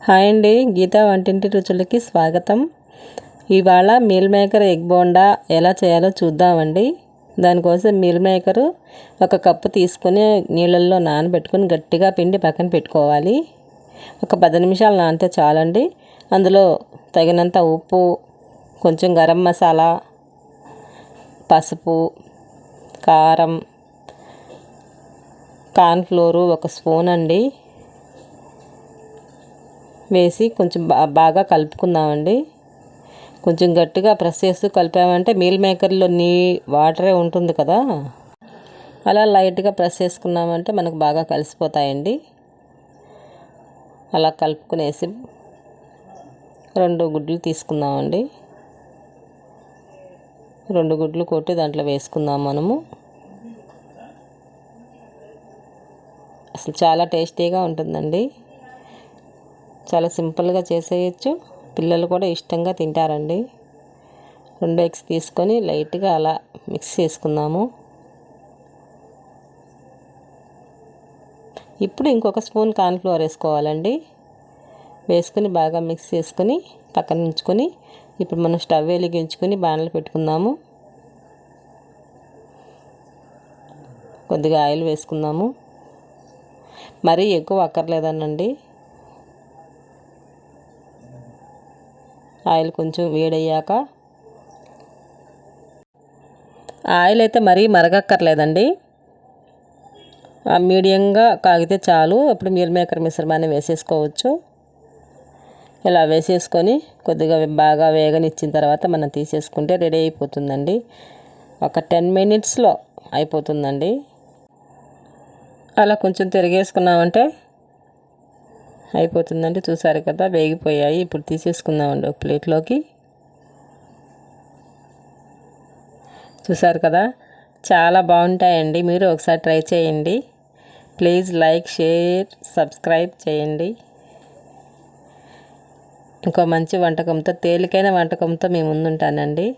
Hi అండి, గీతా వంటింటి రుచులకి స్వాగతం. ఇవాళ మీల్ మేకర్ ఎగ్ బోండా ఎలా చేయాలో చూద్దామండి. దానికోసం మీల్ మేకరు 1 కప్పు తీసుకొని నీళ్ళల్లో నానబెట్టుకొని గట్టిగా పిండి పక్కన పెట్టుకోవాలి. ఒక 10 నిమిషాలు నానితే చాలండి. అందులో తగినంత ఉప్పు, కొంచెం గరం మసాలా, పసుపు, కారం, కార్న్ఫ్లోరు 1 స్పూన్ అండి వేసి కొంచెం బాగా కలుపుకుందామండి. కొంచెం గట్టిగా ప్రెస్ చేస్తూ కలిపామంటే మీల్ మేకర్లో వాటరే ఉంటుంది కదా, అలా లైట్గా ప్రెస్ చేసుకున్నామంటే మనకు బాగా కలిసిపోతాయండి. అలా కలుపుకునేసి 2 గుడ్లు తీసుకుందామండి. 2 గుడ్లు కొట్టి దాంట్లో వేసుకుందాం మనము. అసలు చాలా టేస్టీగా ఉంటుందండి. చాలా సింపుల్గా చేసేయచ్చు. పిల్లలు కూడా ఇష్టంగా తింటారండి. 2 ఎగ్స్ తీసుకొని లైట్గా అలా మిక్స్ చేసుకుందాము. ఇప్పుడు ఇంకొక స్పూన్ కార్న్ఫ్లోర్ వేసుకోవాలండి. వేసుకొని బాగా మిక్స్ చేసుకొని పక్కన ఉంచుకొని ఇప్పుడు మనం స్టవ్ వెలిగించుకొని బాణలు పెట్టుకుందాము. కొద్దిగా ఆయిల్ వేసుకుందాము. మరీ ఎక్కువ అక్కర్లేదనండి. ఆయిల్ కొంచెం వేడయ్యాక, ఆయిల్ అయితే మరీ మరగక్కర్లేదండి, మీడియంగా కాగితే చాలు. అప్పుడు మీల్ మేకర్ మిశ్రమాన్ని వేసేసుకోవచ్చు. ఇలా వేసేసుకొని కొద్దిగా బాగా వేగనిచ్చిన తర్వాత మనం తీసేసుకుంటే రెడీ అయిపోతుందండి. ఒక 10 మినిట్స్లో అయిపోతుందండి. అలా కొంచెం తిరిగేసుకున్నామంటే అయిపోతుందండి. చూసారు కదా, వేగిపోయాయి. ఇప్పుడు తీసేసుకుందామండి ఒక ప్లేట్లోకి. చూసారు కదా, చాలా బాగుంటాయండి. మీరు ఒకసారి ట్రై చేయండి. ప్లీజ్ లైక్, షేర్, సబ్స్క్రైబ్ చేయండి. ఇంకో మంచి వంటకంతో, తేలికైన వంటకంతో మీ ముందుంటానండి.